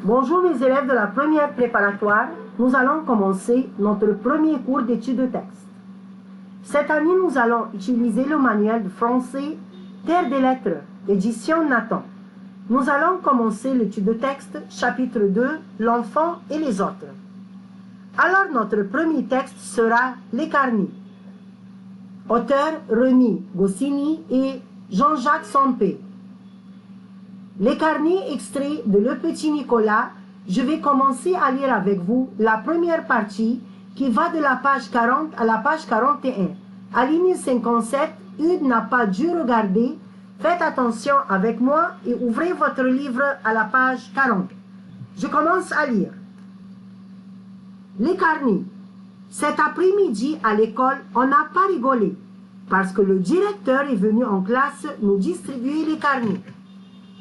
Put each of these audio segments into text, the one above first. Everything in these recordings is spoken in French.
Bonjour mes élèves de la première préparatoire, nous allons commencer notre premier cours d'études de texte. Cette année, nous allons utiliser le manuel de français Terre des lettres, édition Nathan. Nous allons commencer l'étude de texte, chapitre 2, l'enfant et les autres. Alors notre premier texte sera Les Carnets. Auteur Rémi Goscinny et Jean-Jacques Sampé. Les Carnets extraits de Le Petit Nicolas, je vais commencer à lire avec vous la première partie qui va de la page 40 à la page 41. À ligne 57, Hugues n'a pas dû regarder. Faites attention avec moi et ouvrez votre livre à la page 40. Je commence à lire. Les Carnets. Cet après-midi à l'école, on n'a pas rigolé parce que le directeur est venu en classe nous distribuer les carnets.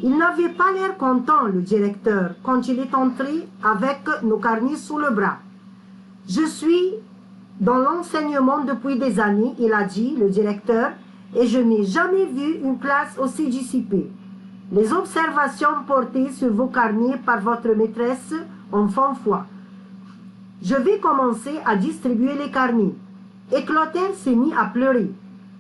Il n'avait pas l'air content, le directeur, quand il est entré avec nos carnets sous le bras. Je suis dans l'enseignement depuis des années, il a dit, le directeur, et je n'ai jamais vu une classe aussi dissipée. Les observations portées sur vos carnets par votre maîtresse en font foi. Je vais commencer à distribuer les carnets. Et Clotaire s'est mis à pleurer.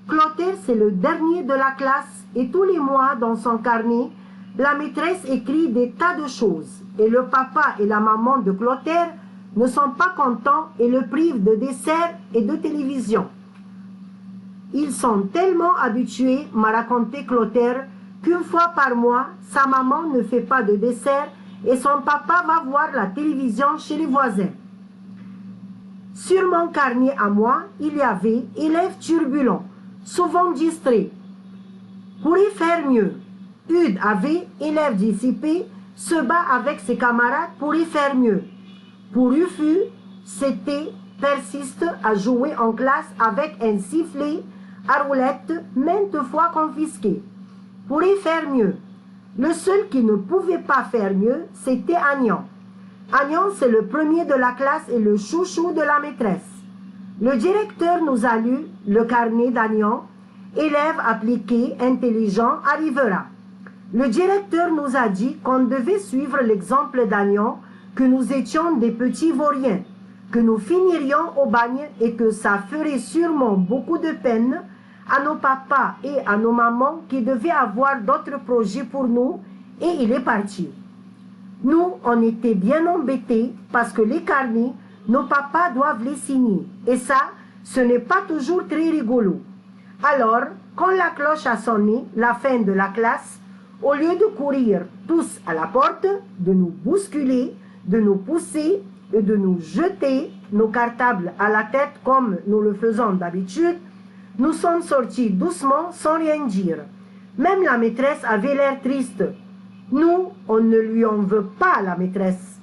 Clotaire, c'est le dernier de la classe et tous les mois dans son carnet, la maîtresse écrit des tas de choses et le papa et la maman de Clotaire ne sont pas contents et le privent de dessert et de télévision. Ils sont tellement habitués, m'a raconté Clotaire, qu'une fois par mois, sa maman ne fait pas de dessert et son papa va voir la télévision chez les voisins. Sur mon carnet à moi, il y avait élèves turbulents, souvent distraits. Pourrait faire mieux. Hugues avait élève dissipé, se bat avec ses camarades pour y faire mieux. Pour Rufus, c'était persiste à jouer en classe avec un sifflet à roulette maintes fois confisqué. Pour y faire mieux. Le seul qui ne pouvait pas faire mieux, c'était Agnan. Agnan, c'est le premier de la classe et le chouchou de la maîtresse. Le directeur nous a lu le carnet d'Agnan. Élève appliqué, intelligent, arrivera. Le directeur nous a dit qu'on devait suivre l'exemple d'Agnan, que nous étions des petits vauriens, que nous finirions au bagne et que ça ferait sûrement beaucoup de peine à nos papas et à nos mamans qui devaient avoir d'autres projets pour nous, et il est parti. Nous, on était bien embêtés parce que les carnets, nos papas doivent les signer, et ça, ce n'est pas toujours très rigolo. Alors, quand la cloche a sonné, la fin de la classe, au lieu de courir tous à la porte, de nous bousculer, de nous pousser et de nous jeter nos cartables à la tête comme nous le faisons d'habitude, nous sommes sortis doucement sans rien dire. Même la maîtresse avait l'air triste. Nous, on ne lui en veut pas, la maîtresse.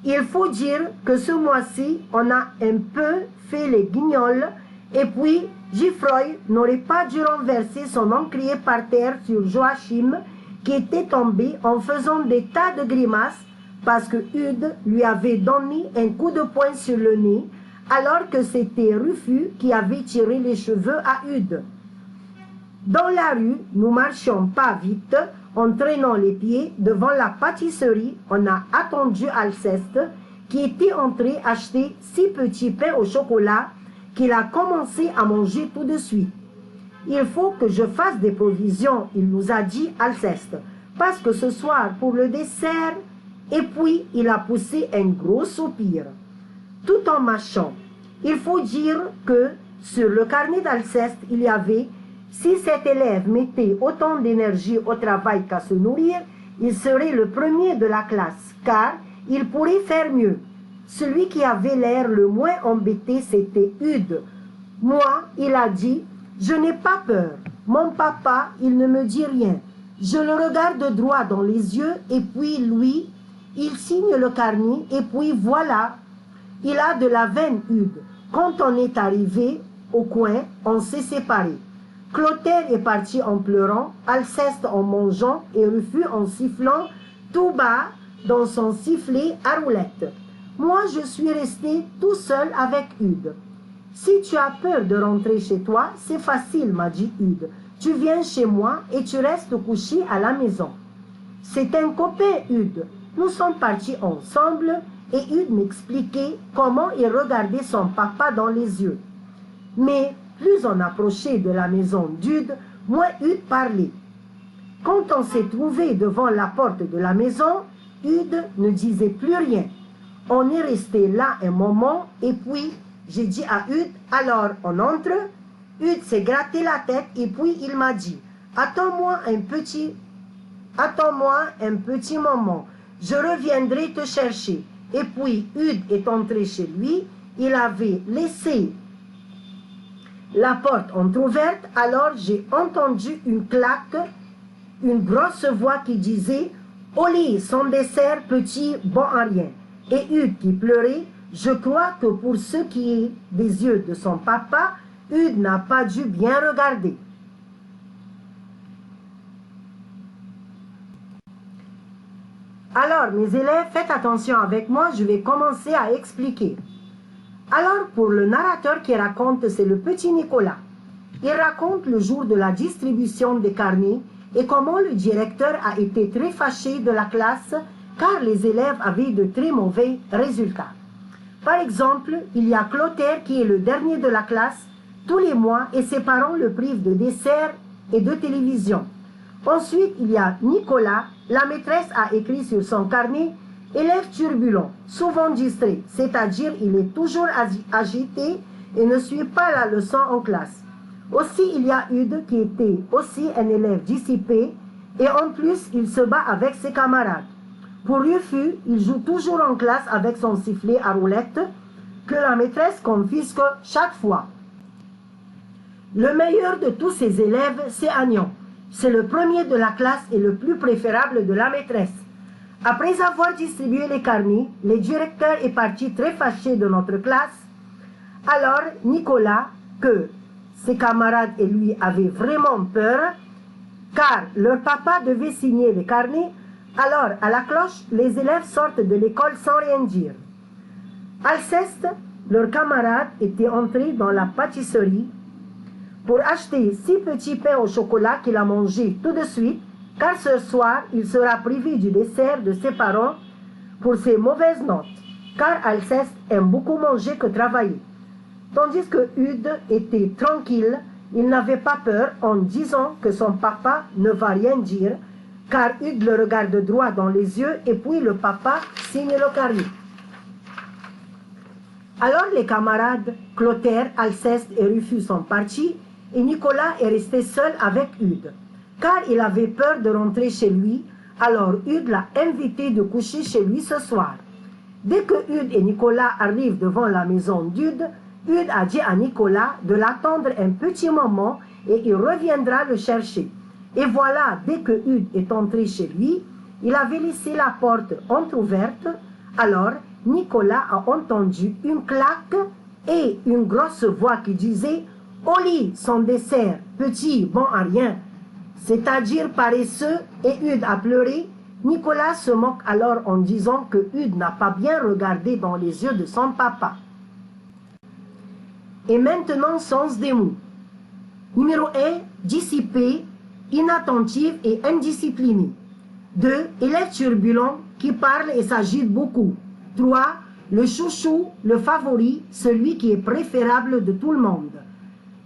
Il faut dire que ce mois-ci, on a un peu fait les guignols et puis Giffroy n'aurait pas dû renverser son encrier par terre sur Joachim qui était tombé en faisant des tas de grimaces parce que Hugues lui avait donné un coup de poing sur le nez alors que c'était Rufus qui avait tiré les cheveux à Hugues. Dans la rue, nous marchions pas vite en traînant les pieds devant la pâtisserie. On a attendu Alceste qui était entré acheter 6 petits pains au chocolat qu'il a commencé à manger tout de suite. Il faut que je fasse des provisions, il nous a dit Alceste, parce que ce soir pour le dessert, et puis il a poussé un gros soupir. Tout en marchant, il faut dire que sur le carnet d'Alceste, il y avait si cet élève mettait autant d'énergie au travail qu'à se nourrir, il serait le premier de la classe, car il pourrait faire mieux. Celui qui avait l'air le moins embêté, c'était Hugues. Moi, il a dit, je n'ai pas peur. Mon papa, il ne me dit rien. Je le regarde droit dans les yeux et puis lui, il signe le carnet et puis voilà. Il a de la veine, Hugues. Quand on est arrivé au coin, on s'est séparés. Clotaire est parti en pleurant, Alceste en mangeant et Rufus en sifflant tout bas dans son sifflet à roulette. Moi, je suis resté tout seul avec Hugues. Si tu as peur de rentrer chez toi, c'est facile, m'a dit Hugues. Tu viens chez moi et tu restes couché à la maison. C'est un copain, Hugues. Nous sommes partis ensemble et Hugues m'expliquait comment il regardait son papa dans les yeux. Mais plus on approchait de la maison d'Hugues, moins Hugues parlait. Quand on s'est trouvé devant la porte de la maison, Hugues ne disait plus rien. On est resté là un moment et puis j'ai dit à Hugues, alors on entre. Hugues s'est gratté la tête et puis il m'a dit, attends-moi un petit moment, je reviendrai te chercher. Et puis Hugues est entré chez lui, il avait laissé la porte entrouverte, alors j'ai entendu une claque, une grosse voix qui disait « Au lit, son dessert petit, bon à rien ». Et Hugues qui pleurait, je crois que pour ce qui est des yeux de son papa, Hugues n'a pas dû bien regarder. Alors, mes élèves, faites attention avec moi, je vais commencer à expliquer. Alors, pour le narrateur qui raconte, c'est le petit Nicolas. Il raconte le jour de la distribution des carnets et comment le directeur a été très fâché de la classe car les élèves avaient de très mauvais résultats. Par exemple, il y a Clotaire qui est le dernier de la classe tous les mois et ses parents le privent de dessert et de télévision. Ensuite, il y a Nicolas. La maîtresse a écrit sur son carnet « Élève turbulent, souvent distrait, c'est-à-dire il est toujours agité et ne suit pas la leçon en classe. » Aussi, il y a Hugues qui était aussi un élève dissipé et en plus, il se bat avec ses camarades. Pour Rufu, il joue toujours en classe avec son sifflet à roulette que la maîtresse confisque chaque fois. Le meilleur de tous ces élèves, c'est Agnon. C'est le premier de la classe et le plus préférable de la maîtresse. Après avoir distribué les carnets, le directeur est parti très fâché de notre classe. Alors, Nicolas, que ses camarades et lui avaient vraiment peur, car leur papa devait signer les carnets, alors à la cloche, les élèves sortent de l'école sans rien dire. Alceste, leur camarade, était entré dans la pâtisserie pour acheter 6 petits pains au chocolat qu'il a mangé tout de suite, car ce soir, il sera privé du dessert de ses parents pour ses mauvaises notes, car Alceste aime beaucoup manger que travailler. Tandis que Hugues était tranquille, il n'avait pas peur en disant que son papa ne va rien dire, car Hugues le regarde droit dans les yeux et puis le papa signe le carnet. Alors les camarades Clotaire, Alceste et Rufus sont partis et Nicolas est resté seul avec Hugues, car il avait peur de rentrer chez lui, alors Hugues l'a invité de coucher chez lui ce soir. Dès que Hugues et Nicolas arrivent devant la maison d'Hugues, Hugues a dit à Nicolas de l'attendre un petit moment et il reviendra le chercher. Et voilà, dès que Hugues est entré chez lui, il avait laissé la porte entrouverte, alors Nicolas a entendu une claque et une grosse voix qui disait « Au lit, son dessert, petit, bon à rien », c'est-à-dire paresseux, et Hugues a pleuré. Nicolas se moque alors en disant que Hugues n'a pas bien regardé dans les yeux de son papa. Et maintenant, sens des mots. Numéro 1, dissipé, inattentif et indiscipliné. 2, élève turbulent qui parle et s'agite beaucoup. 3, le chouchou, le favori, celui qui est préférable de tout le monde.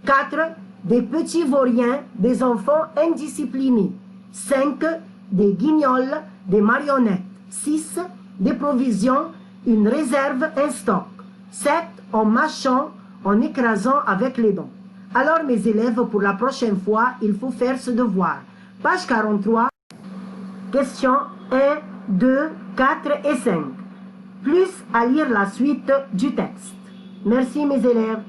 4, des petits vauriens, des enfants indisciplinés. 5, des guignols, des marionnettes. 6, des provisions, une réserve, un stock. 7, en mâchant, en écrasant avec les dents. Alors mes élèves, pour la prochaine fois, il faut faire ce devoir. Page 43, questions 1, 2, 4 et 5. Plus à lire la suite du texte. Merci mes élèves.